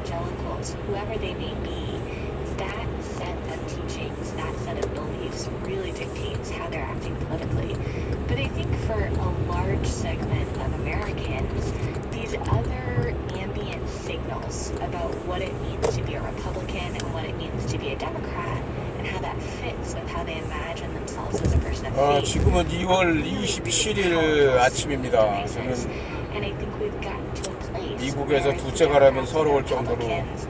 evangelicals, whoever they may be, that set of teachings, that set of beliefs really dictates how they're acting politically. But I think for a large segment of Americans, these other ambient signals about what it means to be a Republican and what it means to be a Democrat and how that fits with how they imagine themselves as a person of faith. 지금은 2월 27일 아침입니다. 저는 And I think we've gotten to a place 미국에서 where 둘째 가라면 Democrats 서러울 and 정도로 Republicans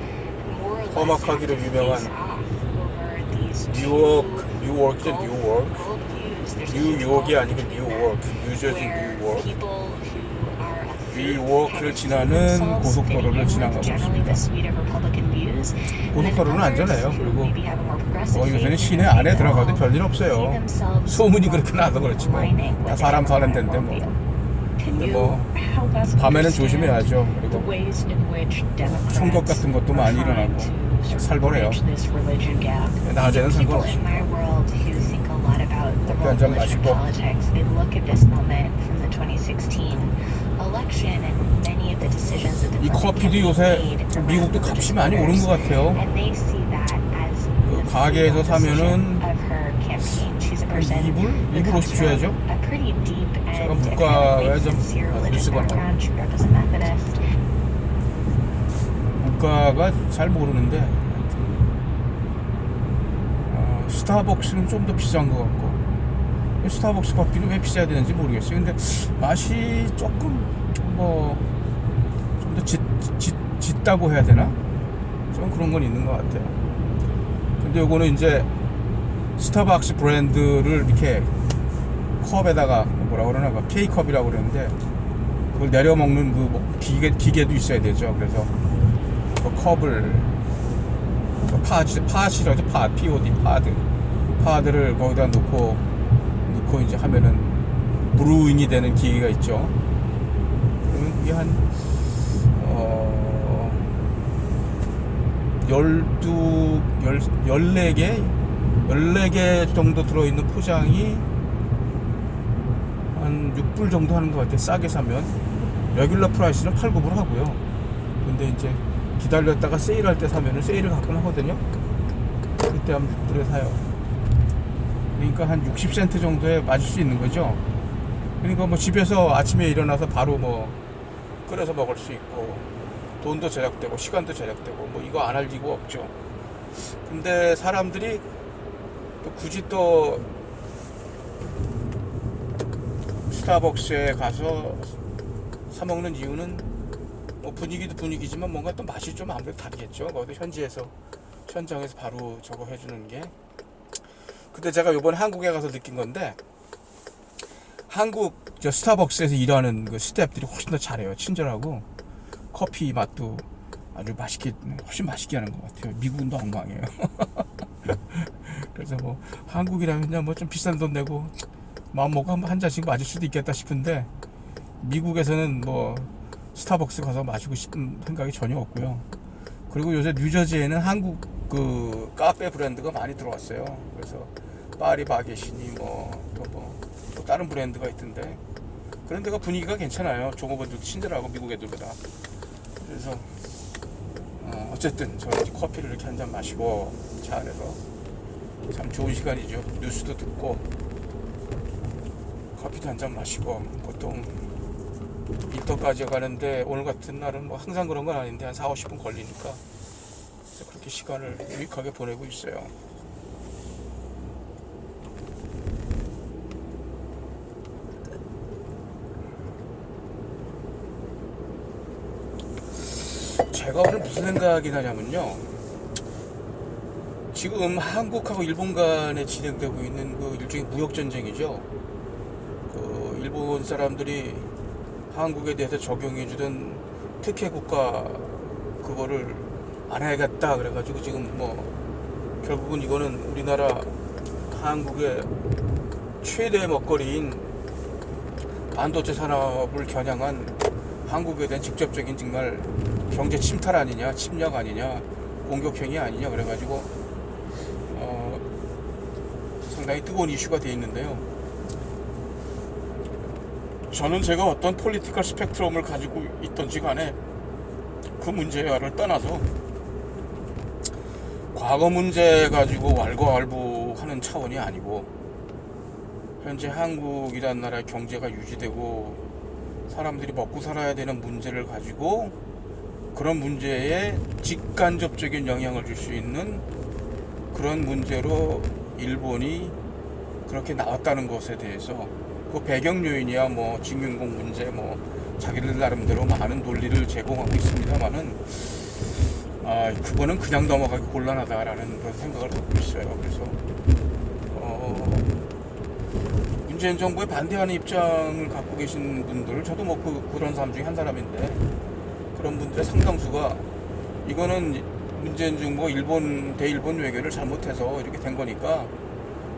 more or less 험악하기로 have to 유명한 face off over these 뉴욕이죠, two 뉴욕. worldviews. There's a huge 뉴욕이 gulf 아니고 between 뉴욕, them, 뉴저지 where 뉴욕. people who are of faith 뉴욕을 have 지나는 themselves 고속도로를 fitting in 지나가고 with generally the 있습니다. suite of Republican views, and then 고속도로는 others 안전해요. who 그리고 maybe have a more progressive 요새는 faith 시내 in 안에 faith at 들어가도 all, 별일 see 없어요. themselves 소문이 more 그렇게 나서 그렇지 뭐. aligning 다 with a 사람 사는 Democratic 데인데 뭐. worldview. Can 근데 you 뭐 help us 밤에는 understand 조심해야죠. the 그리고 ways in which 총격 Democrats 같은 것도 are 많이 trying 일어나고 to sort of 살벌해요. bridge this religion gap? 낮에는 People in 상관없습니다. my world who think a lot about the 커피 role of 한잔 religion in 마시고. politics, they look at this moment from the 2016 election and many of the decisions that the 이 Republican 커피도 요새 made around 미국도 religious 값이 많이 오른 voters, 것 같아요. and they see that as the 가게에서 final decision 사면은 of her campaign. She's a 한 person 2불? who 2불 comes 50 from 줘야죠. a pretty deep 제가 and 물가에 apparently 좀 sincere religious 뉴스가 나와요. background. She grew up as a Methodist. 물가가 잘 모르는데 스타벅스는 좀 더 비싼 것 같고 스타벅스 커피는 왜 비싸야 되는지 모르겠어요. 근데 맛이 조금 뭐 좀 더 짙다고 해야 되나? 좀 그런 건 있는 것 같아요. 근데 요거는 이제 스타벅스 브랜드를 이렇게 컵에다가 뭐라 그러나 K컵이라고 그러는데 그걸 내려 먹는 그 뭐 기계도 있어야 되죠. 그래서 그 컵을 팟이라죠. POD 파드를 거기다 넣고 이제 하면은 브루잉이 되는 기계가 있죠. 그러면 그게 한 14개 정도 들어있는 포장이 한 6불 정도 하는 것 같아요. 싸게 사면 레귤러 프라이스는 8, 9불 하고요. 근데 이제 기다렸다가 세일할 때 사면은 세일을 가끔 하거든요. 그때 한 6불에 사요. 그러니까 한 60센트 정도에 맞을 수 있는 거죠. 그러니까 뭐 집에서 아침에 일어나서 바로 뭐 끓여서 먹을 수 있고 돈도 절약되고 시간도 절약되고 뭐 이거 안 할 이유가 없죠. 근데 사람들이 또 굳이 또 스타벅스에 가서 사 먹는 이유는 뭐 분위기도 분위기지만 뭔가 또 맛이 좀 아무래도 다르겠죠. 거기도 현장에서 바로 저거 해주는 게. 근데 제가 요번에 한국에 가서 느낀 건데 한국 저 스타벅스에서 일하는 그 스태프들이 훨씬 더 잘해요. 친절하고 커피 맛도 아주 훨씬 맛있게 하는 것 같아요. 미국은 더 엉망이에요. 그래서 뭐 한국이라면 그냥 뭐 좀 비싼 돈 내고 마음 먹고 한 잔씩 마실 수도 있겠다 싶은데 미국에서는 뭐 스타벅스 가서 마시고 싶은 생각이 전혀 없고요. 그리고 요새 뉴저지에는 한국 그 카페 브랜드가 많이 들어왔어요. 그래서 파리바게시니 또 다른 브랜드가 있던데 그런 데가 분위기가 괜찮아요. 종업원들도 친절하고 미국 애들보다. 그래서 어쨌든 저는 이제 커피를 이렇게 한 잔 마시고 차 안에서 참 좋은 시간이죠. 뉴스도 듣고 커피도 한 잔 마시고 보통 인터까지 가는데 오늘 같은 날은 뭐 항상 그런 건 아닌데 한 4, 50분 걸리니까 그래서 그렇게 시간을 유익하게 보내고 있어요. 제가 오늘 무슨 생각이 나냐면요. 지금 한국하고 일본 간에 진행되고 있는 그 일종의 무역전쟁이죠. 그 일본 사람들이 한국에 대해서 적용해주던 특혜국가 그거를 안 해야겠다 그래가지고 지금 뭐 결국은 이거는 우리나라 한국의 최대 먹거리인 반도체 산업을 겨냥한 한국에 대한 직접적인 정말 경제 침탈 아니냐, 침략 아니냐, 공격행위 아니냐 그래가지고 상당히 뜨거운 이슈가 되어 있는데요. 저는 제가 어떤 폴리티컬 스펙트럼을 가지고 있던지 간에 그 문제를 떠나서 과거 문제 가지고 왈가왈부하는 차원이 아니고 현재 한국이란 나라의 경제가 유지되고 사람들이 먹고 살아야 되는 문제를 가지고 그런 문제에 직간접적인 영향을 줄 수 있는 그런 문제로 일본이 그렇게 나왔다는 것에 대해서 그 배경 요인이야 뭐 징용공 문제 뭐 자기들 나름대로 많은 논리를 제공하고 있습니다만은 그거는 그냥 넘어가기 곤란하다라는 그런 생각을 갖고 있어요. 그래서 문재인 정부에 반대하는 입장을 갖고 계신 분들, 저도 뭐 그런 사람 중에 한 사람인데 그런 분들의 상당수가 이거는 문재인 정부가 대일본 외교를 잘못해서 이렇게 된 거니까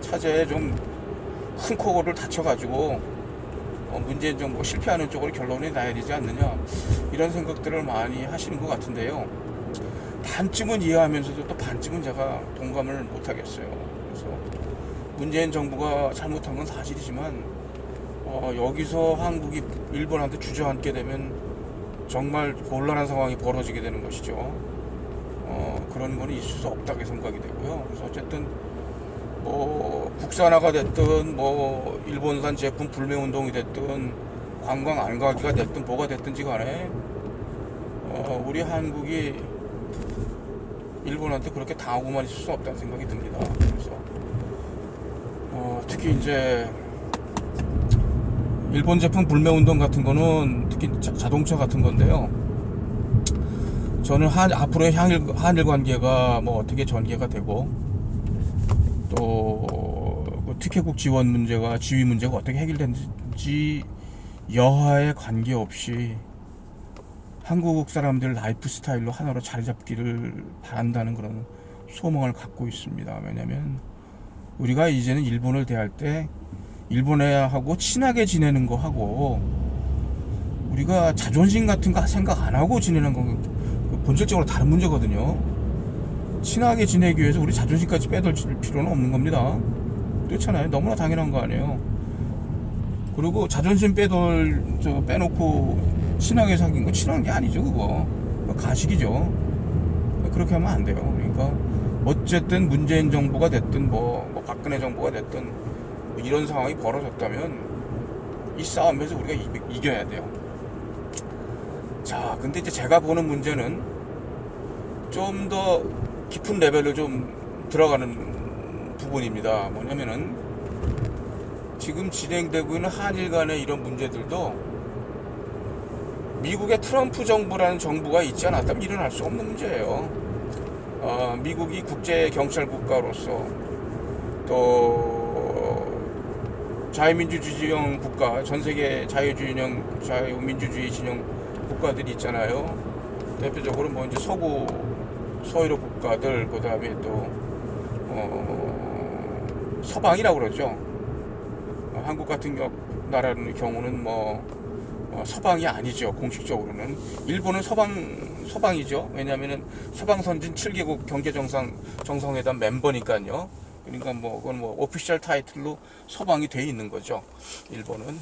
차제에 좀 큰 코를 다쳐가지고 문재인 정부가 실패하는 쪽으로 결론이 나야 되지 않느냐 이런 생각들을 많이 하시는 것 같은데요. 반쯤은 이해하면서도 또 반쯤은 제가 동감을 못하겠어요. 그래서 문재인 정부가 잘못한 건 사실이지만 여기서 한국이 일본한테 주저앉게 되면 정말 곤란한 상황이 벌어지게 되는 것이죠. 그런 거는 있을 수 없다고 생각이 되고요. 그래서 어쨌든 뭐 국산화가 됐든 뭐 일본산 제품 불매 운동이 됐든 관광 안 가기가 됐든 뭐가 됐든지 간에 우리 한국이 일본한테 그렇게 당하고만 있을 수 없다는 생각이 듭니다. 그래서 특히 이제 일본 제품 불매 운동 같은 거는 특히 자동차 같은 건데요. 저는 앞으로의 한일 관계가 뭐 어떻게 전개가 되고 또 특혜국 지원 문제가 지위 문제가 어떻게 해결되는지 여하에 관계없이 한국 사람들 라이프 스타일로 하나로 자리 잡기를 바란다는 그런 소망을 갖고 있습니다. 왜냐면 우리가 이제는 일본을 대할 때 일본하고 친하게 지내는 거 하고 우리가 자존심 같은 거 생각 안 하고 지내는 건 본질적으로 다른 문제거든요. 친하게 지내기 위해서 우리 자존심까지 빼돌 필요는 없는 겁니다. 그렇잖아요. 너무나 당연한 거 아니에요. 그리고 자존심 빼놓고 친하게 사귄 거 친한 게 아니죠. 그거 가식이죠. 그렇게 하면 안 돼요. 그러니까 어쨌든 문재인 정부가 됐든 뭐 박근혜 정부가 됐든 뭐 이런 상황이 벌어졌다면 이 싸움에서 우리가 이겨야 돼요. 자, 근데 이제 제가 보는 문제는 좀 더 깊은 레벨로 좀 들어가는 부분입니다. 뭐냐면은 지금 진행되고 있는 한일 간의 이런 문제들도 미국의 트럼프 정부라는 정부가 있지 않았다면 일어날 수 없는 문제예요. 미국이 국제 경찰 국가로서 또 자유민주주의 진영 국가, 전 세계 자유민주주의 진영 국가들이 있잖아요. 대표적으로 뭐 이제 서유럽 국가들, 그 다음에 또 서방이라고 그러죠. 한국 같은 나라의 경우는 서방이 아니죠. 공식적으로는 일본은 서방이죠. 왜냐하면은 서방 선진 7개국 경제정상회담 멤버니까요. 그러니까 그건 오피셜 타이틀로 서방이 돼 있는 거죠. 일본은.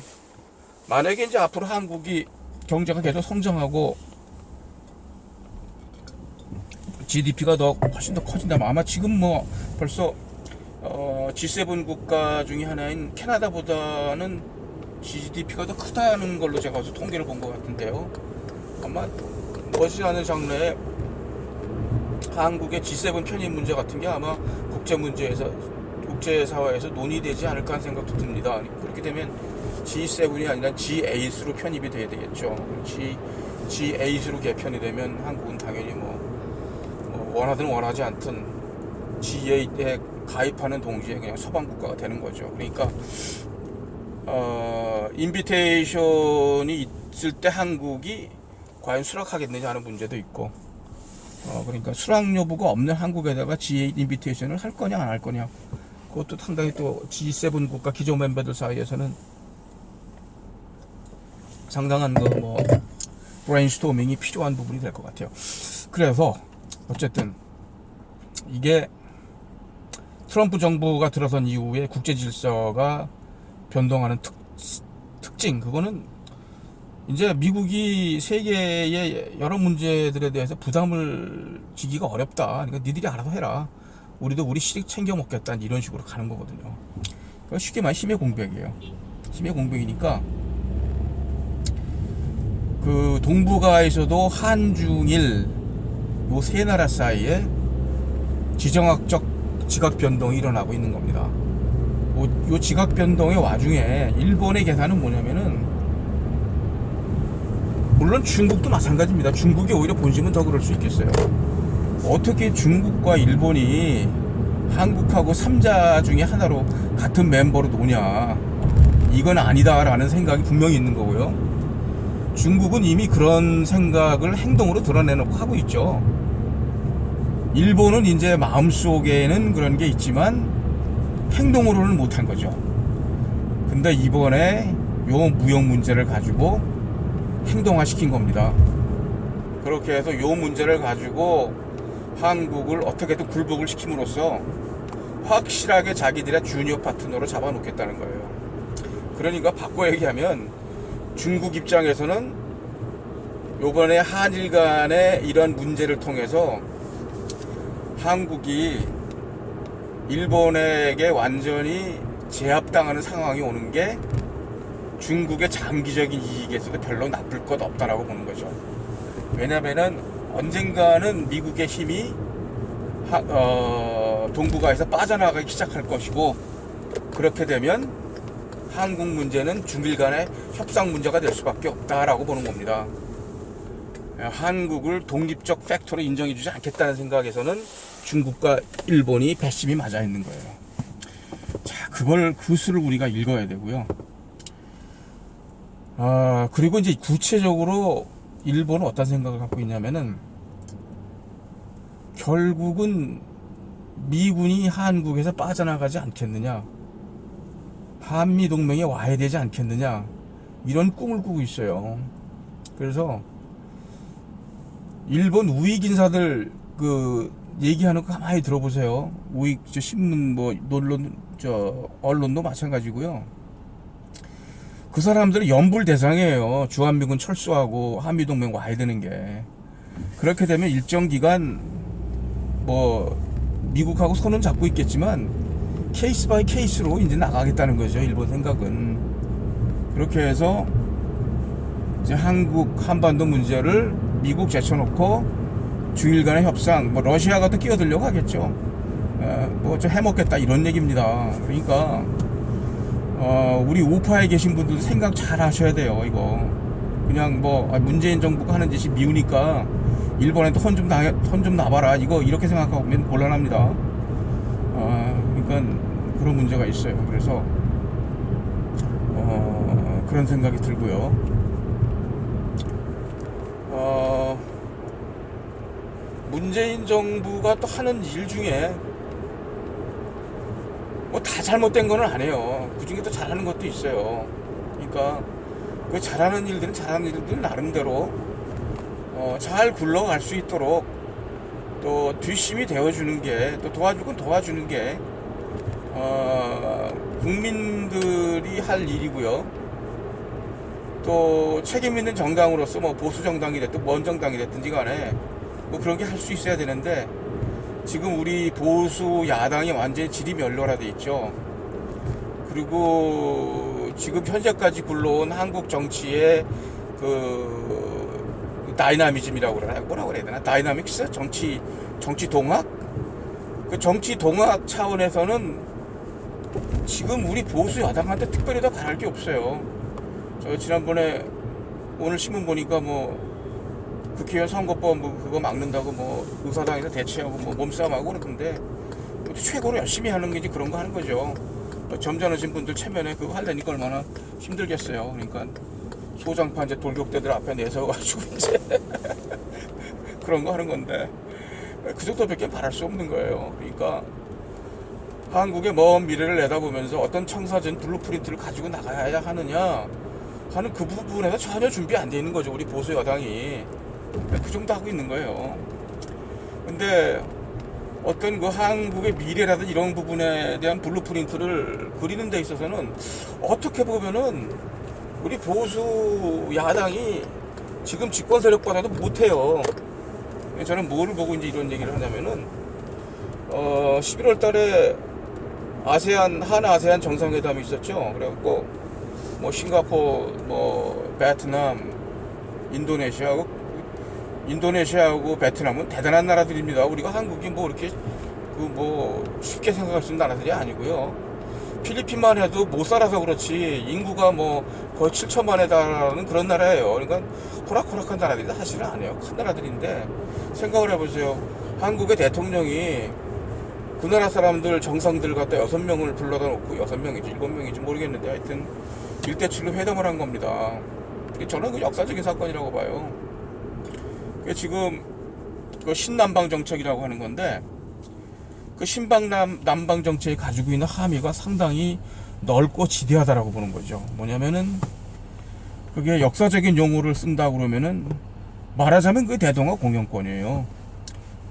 만약에 이제 앞으로 한국이 경제가 계속 성장하고 GDP가 훨씬 더 커진다면 아마 지금 벌써 G7 국가 중에 하나인 캐나다보다는 GDP가 더 크다는 걸로 제가 어디서 통계를 본 것 같은데요. 아마 머지않은 장래에 한국의 G7 편입 문제 같은 게 아마 국제사회에서 논의되지 않을까 하는 생각도 듭니다. 그렇게 되면 G7이 아니라 G8으로 편입이 돼야 되겠죠. G8으로 개편이 되면 한국은 당연히 원하든 원하지 않든 G8에 가입하는 동시에 그냥 서방 국가가 되는 거죠. 그러니까 인비테이션이 있을 때 한국이 과연 수락하겠느냐 하는 문제도 있고 그러니까 수락 여부가 없는 한국에다가 G8 인비테이션을 할 거냐 안 할 거냐 그것도 상당히 또 G7 국가 기존 멤버들 사이에서는 상당한 브레인스토밍이 필요한 부분이 될 것 같아요. 그래서 어쨌든 이게 트럼프 정부가 들어선 이후에 국제 질서가 변동하는 특징, 그거는 이제 미국이 세계의 여러 문제들에 대해서 부담을 지기가 어렵다. 그러니까 니들이 알아서 해라. 우리도 우리 시식 챙겨 먹겠다. 이런 식으로 가는 거거든요. 그러니까 쉽게 말해 힘의 공백이에요. 힘의 공백이니까 그 동북아에서도 한중일 요 세 나라 사이에 지정학적 지각 변동이 일어나고 있는 겁니다. 요 지각 변동의 와중에 일본의 계산은 뭐냐면은, 물론 중국도 마찬가지입니다. 중국이 오히려 본심은 더 그럴 수 있겠어요. 어떻게 중국과 일본이 한국하고 3자 중에 하나로 같은 멤버로 노냐, 이건 아니다라는 생각이 분명히 있는 거고요. 중국은 이미 그런 생각을 행동으로 드러내놓고 하고 있죠. 일본은 이제 마음속에는 그런 게 있지만 행동으로는 못한 거죠. 근데 이번에 요 무역 문제를 가지고 행동화시킨 겁니다. 그렇게 해서 요 문제를 가지고 한국을 어떻게든 굴복을 시킴으로써 확실하게 자기들의 주니어 파트너로 잡아놓겠다는 거예요. 그러니까 바꿔 얘기하면 중국 입장에서는 요번에 한일 간의 이런 문제를 통해서 한국이 일본에게 완전히 제압당하는 상황이 오는 게 중국의 장기적인 이익에서도 별로 나쁠 것 없다라고 보는 거죠. 왜냐면은 언젠가는 미국의 힘이 동북아에서 빠져나가기 시작할 것이고, 그렇게 되면 한국 문제는 중일 간의 협상 문제가 될 수밖에 없다라고 보는 겁니다. 한국을 독립적 팩터로 인정해주지 않겠다는 생각에서는 중국과 일본이 배심이 맞아 있는 거예요. 자, 그 수를 우리가 읽어야 되고요. 그리고 이제 구체적으로 일본은 어떤 생각을 갖고 있냐면은, 결국은 미군이 한국에서 빠져나가지 않겠느냐, 한미동맹에 와야 되지 않겠느냐, 이런 꿈을 꾸고 있어요. 그래서 일본 우익 인사들 그 얘기하는 거 가만히 들어보세요. 우익 신문 뭐 논론 언론도 마찬가지고요. 그 사람들은 연불 대상이에요. 주한미군 철수하고 한미동맹 와야 되는 게. 그렇게 되면 일정 기간 뭐 미국하고 손은 잡고 있겠지만 케이스 바이 케이스로 이제 나가겠다는 거죠. 일본 생각은. 그렇게 해서 이제 한반도 문제를 미국 제쳐놓고 중일 간의 협상, 뭐 러시아가 또 끼어들려고 하겠죠. 뭐 좀 해먹겠다 이런 얘기입니다. 그러니까 우리 우파에 계신 분들도 생각 잘 하셔야 돼요. 이거 그냥 뭐 문재인 정부가 하는 짓이 미우니까 일본한테 혼 좀 나봐라, 이거 이렇게 생각하고 보면 곤란합니다. 그러니까 그런 문제가 있어요. 그래서 그런 생각이 들고요. 문재인 정부가 또 하는 일 중에 뭐 다 잘못된 거는 아니에요. 그 중에 또 잘하는 것도 있어요. 그러니까 그 잘하는 일들은 나름대로 잘 굴러갈 수 있도록 또 뒷심이 되어주는 게, 또 도와주는 게 국민들이 할 일이고요. 또 책임 있는 정당으로서 뭐 보수 정당이 됐든 뭔 정당이 됐든지 간에 뭐 그런 게 할 수 있어야 되는데, 지금 우리 보수 야당이 완전히 질이 멸렬화돼 있죠. 그리고 지금 현재까지 굴러온 한국 정치의 그 다이나미즘이라고 그러나, 뭐라고 그래야 되나, 다이나믹스, 정치 동학, 그 정치 동학 차원에서는 지금 우리 보수 야당한테 특별히 더 바랄 게 없어요. 저 지난번에 오늘 신문 보니까 뭐 국회의원 선거법 뭐 그거 막는다고 뭐 의사당에서 대치하고 뭐 몸싸움하고 그러던데, 최고로 열심히 하는 게 이제 그런 거 하는 거죠. 점잖으신 분들 체면에 그거 하려니까 얼마나 힘들겠어요. 그러니까 소장판 이제 돌격대들 앞에 내서가지고 이제 그런 거 하는 건데, 그 정도밖에 바랄 수 없는 거예요. 그러니까 한국의 먼 미래를 내다보면서 어떤 청사진 블루프린트를 가지고 나가야 하느냐 하는 그 부분에서 전혀 준비 안 돼 있는 거죠, 우리 보수 여당이. 그 정도 하고 있는 거예요. 근데 어떤 그 한국의 미래라든지 이런 부분에 대한 블루프린트를 그리는 데 있어서는 어떻게 보면은 우리 보수 야당이 지금 집권 세력보다도 못해요. 저는 뭐를 보고 이제 이런 얘기를 하냐면은 11월 달에 한아세안 정상회담이 있었죠. 그래갖고 뭐 싱가포르, 뭐 베트남, 인도네시아하고 베트남은 대단한 나라들입니다. 우리가 한국이 뭐 이렇게 뭐 쉽게 생각할 수 있는 나라들이 아니고요. 필리핀만 해도 못 살아서 그렇지 인구가 뭐 거의 7천만에 달하는 그런 나라예요. 그러니까 호락호락한 나라들이 사실은 아니에요. 큰 나라들인데 생각을 해보세요. 한국의 대통령이 그 나라 사람들 정상들 갖다 6명을 불러다 놓고 6명이지 7명이지 모르겠는데 하여튼 1대7로 회담을 한 겁니다. 저는 그 역사적인 사건이라고 봐요. 지금 그 신남방 정책이라고 하는 건데 그 남방 정책이 가지고 있는 함의가 상당히 넓고 지대하다라고 보는 거죠. 뭐냐면은 그게 역사적인 용어를 쓴다 그러면은 말하자면 그 대동아 공영권이에요.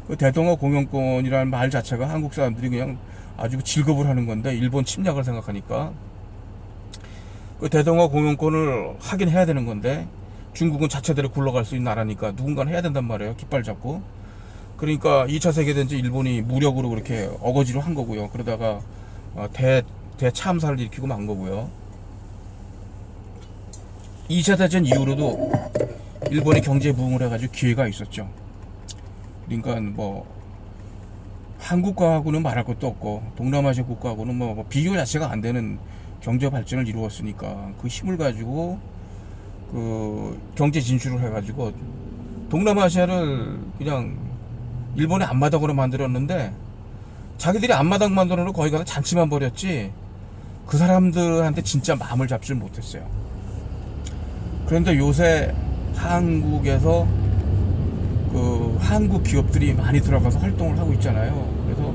그 대동아 공영권이라는 말 자체가 한국 사람들이 그냥 아주 즐겁을 하는 건데 일본 침략을 생각하니까 그 대동아 공영권을 하긴 해야 되는 건데 중국은 자체대로 굴러갈 수 있는 나라니까 누군가는 해야 된단 말이에요. 깃발 잡고. 그러니까 2차 세계대전 일본이 무력으로 그렇게 어거지로 한 거고요. 그러다가 대참사를 일으키고 만 거고요. 2차 대전 이후로도 일본이 경제 부흥을 해가지고 기회가 있었죠. 그러니까 뭐 한국과하고는 말할 것도 없고 동남아시아 국가하고는 뭐 비교 자체가 안 되는 경제 발전을 이루었으니까 그 힘을 가지고 그 경제 진출을 해가지고 동남아시아를 그냥 일본의 앞마당으로 만들었는데 자기들이 앞마당 만들어 놓고 거기 가서 잔치만 벌였지 그 사람들한테 진짜 마음을 잡지 못했어요. 그런데 요새 한국에서 그 한국 기업들이 많이 들어가서 활동을 하고 있잖아요. 그래서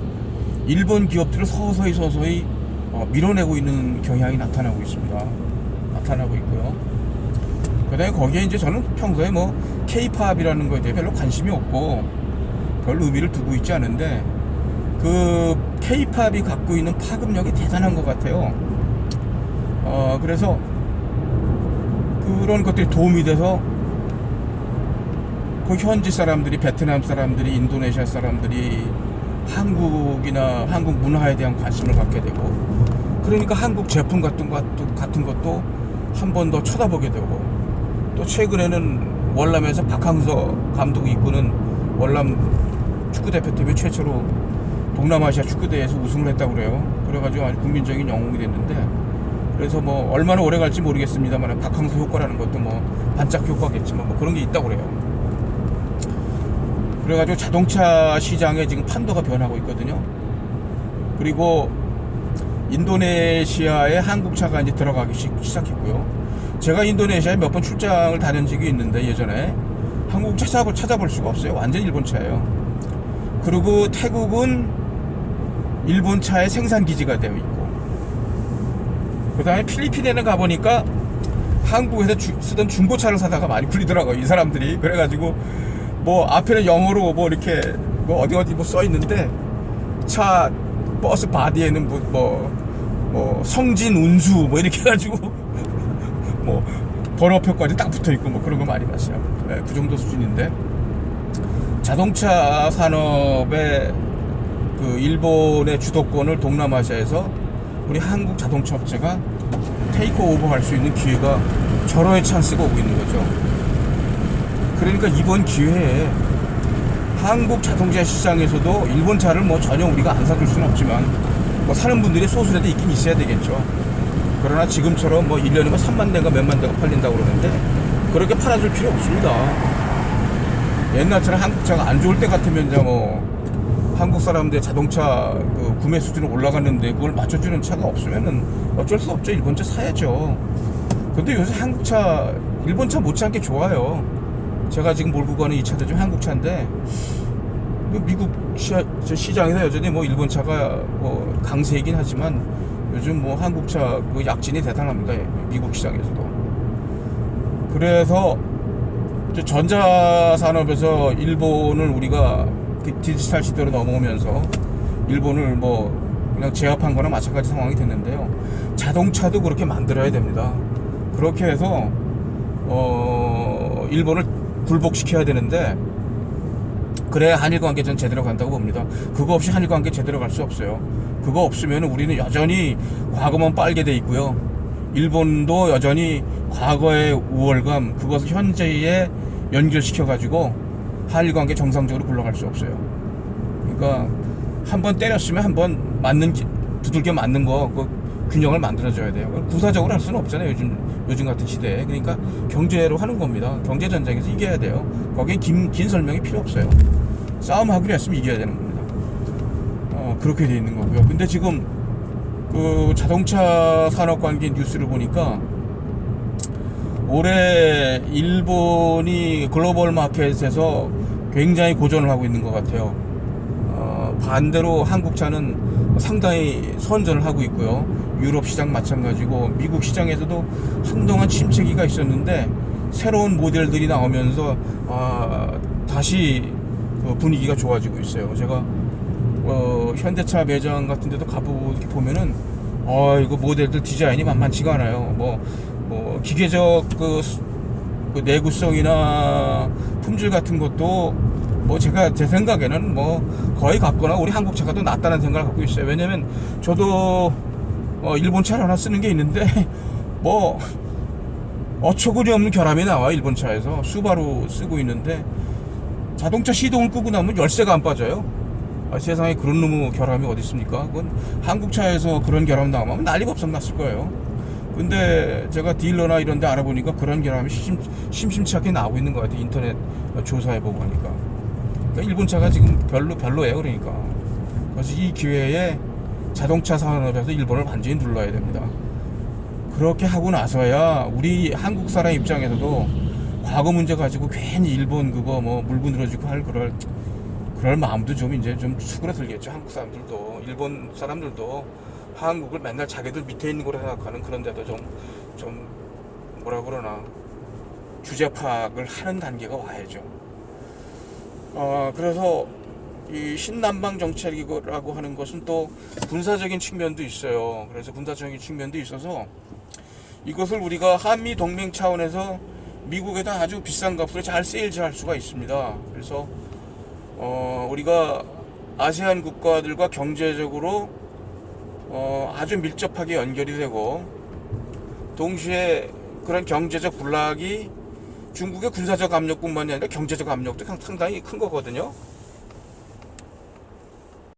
일본 기업들을 서서히 밀어내고 있는 경향이 나타나고 있습니다. 나타나고 있고요. 그 다음에 거기에 이제 저는 평소에 뭐 K-팝이라는 거에 대해 별로 관심이 없고 별 의미를 두고 있지 않은데 그 K-팝이 갖고 있는 파급력이 대단한 것 같아요. 그래서 그런 것들이 도움이 돼서 그 현지 사람들이, 베트남 사람들이, 인도네시아 사람들이 한국이나 한국 문화에 대한 관심을 갖게 되고 그러니까 한국 제품 같은 것도 한 번 더 쳐다보게 되고 또 최근에는 월남에서 박항서 감독이 이끄는 월남 축구대표팀이 최초로 동남아시아 축구대회에서 우승을 했다고 그래요. 그래가지고 아주 국민적인 영웅이 됐는데 그래서 뭐 얼마나 오래 갈지 모르겠습니다만 박항서 효과라는 것도 뭐 반짝 효과겠지만 뭐 그런 게 있다고 그래요. 그래가지고 자동차 시장에 지금 판도가 변하고 있거든요. 그리고 인도네시아에 한국차가 이제 들어가기 시작했고요. 제가 인도네시아에 몇 번 출장을 다닌 적이 있는데 예전에 한국차 찾아볼 수가 없어요. 완전 일본 차예요. 그리고 태국은 일본 차의 생산 기지가 되어 있고 그 다음에 필리핀에는 가보니까 한국에서 쓰던 중고차를 사다가 많이 풀리더라고요. 이 사람들이. 그래가지고 뭐 앞에는 영어로 뭐 이렇게 뭐 어디 뭐 써 있는데 차 버스 바디에는 뭐 성진 운수 뭐 이렇게 해가지고 뭐 번호표까지 딱 붙어 있고 뭐 그런 거 많이 봤어요. 네, 그 정도 수준인데 자동차 산업의 그 일본의 주도권을 동남아시아에서 우리 한국 자동차 업체가 테이크오버 할 수 있는 기회가 절호의 찬스가 오고 있는 거죠. 그러니까 이번 기회에 한국 자동차 시장에서도 일본 차를 뭐 전혀 우리가 안 사줄 수는 없지만 뭐 사는 분들이 소수라도 있긴 있어야 되겠죠. 그러나 지금처럼 뭐 1년에 뭐 3만 대가 몇만 대가 팔린다고 그러는데 그렇게 팔아줄 필요 없습니다. 옛날처럼 한국차가 안 좋을 때 같으면 이제 뭐 한국 사람들의 자동차 그 구매 수준이 올라갔는데 그걸 맞춰주는 차가 없으면은 어쩔 수 없죠. 일본 차 사야죠. 근데 요새 한국차 일본 차 못지않게 좋아요. 제가 지금 몰고 가는 이 차도 좀 한국 차인데 미국 시장에서 여전히 뭐 일본 차가 뭐 강세이긴 하지만 요즘 뭐 한국 차 그 약진이 대단합니다. 미국 시장에서도. 그래서 전자산업에서 일본을 우리가 디지털 시대로 넘어오면서 일본을 뭐 그냥 제압한 거나 마찬가지 상황이 됐는데요. 자동차도 그렇게 만들어야 됩니다. 그렇게 해서 일본을 굴복시켜야 되는데, 그래야 한일 관계 전 제대로 간다고 봅니다. 그거 없이 한일 관계 제대로 갈 수 없어요. 그거 없으면 우리는 여전히 과거만 빨게 돼 있고요. 일본도 여전히 과거의 우월감, 그것을 현재에 연결시켜 가지고 한일 관계 정상적으로 굴러갈 수 없어요. 그러니까 한번 때렸으면 한번 두들겨 맞는 거, 그 균형을 만들어줘야 돼요. 군사적으로 할 수는 없잖아요. 요즘 같은 시대에. 그러니까 경제로 하는 겁니다. 경제 전쟁에서 이겨야 돼요. 거기에 긴 설명이 필요 없어요. 싸움하기로 했으면 이겨야 되는 겁니다. 그렇게 돼 있는 거고요. 근데 지금 그 자동차 산업 관계 뉴스를 보니까 올해 일본이 글로벌 마켓에서 굉장히 고전을 하고 있는 것 같아요. 반대로 한국 차는 상당히 선전을 하고 있고요. 유럽 시장 마찬가지고 미국 시장에서도 한동안 침체기가 있었는데 새로운 모델들이 나오면서 다시 그 분위기가 좋아지고 있어요. 제가 현대차 매장 같은 데도 가보고 이렇게 보면은 이거 모델들 디자인이 만만치가 않아요. 뭐 기계적 그 내구성이나 품질 같은 것도 뭐 제 생각에는 뭐 거의 같거나 우리 한국 차가 더 낫다는 생각을 갖고 있어요. 왜냐면 저도 일본 차를 하나 쓰는 게 있는데 뭐 어처구니 없는 결함이 나와. 일본 차에서 수바루 쓰고 있는데 자동차 시동을 끄고 나면 열쇠가 안 빠져요. 세상에 그런 놈의 결함이 어디 있습니까? 그건 한국 차에서 그런 결함 나오면 난리 법석 났을 거예요. 근데 제가 딜러나 이런 데 알아보니까 그런 결함이 심심치 않게 나오고 있는 것 같아요. 인터넷 조사해보고 하니까. 그러니까 일본 차가 지금 별로예요. 그러니까. 그래서 이 기회에 자동차 산업에서 일본을 완전히 눌러야 됩니다. 그렇게 하고 나서야 우리 한국 사람 입장에서도 과거 문제 가지고 괜히 일본 그거 뭐 물고 늘어지고 할 그럴 마음도 좀 이제 좀 수그러들겠죠. 한국 사람들도, 일본 사람들도 한국을 맨날 자기들 밑에 있는 거로 생각하는 그런 데도 좀 뭐라 그러나 주제 파악을 하는 단계가 와야죠. 그래서 이 신남방 정책이라고 하는 것은 또 군사적인 측면도 있어요. 그래서 군사적인 측면도 있어서 이것을 우리가 한미 동맹 차원에서 미국에다 아주 비싼 값으로 잘 세일즈할 수가 있습니다. 그래서 우리가 아세안 국가들과 경제적으로 아주 밀접하게 연결이 되고 동시에 그런 경제적 군락이 중국의 군사적 압력뿐만이 아니라 경제적 압력도 상당히 큰 거거든요.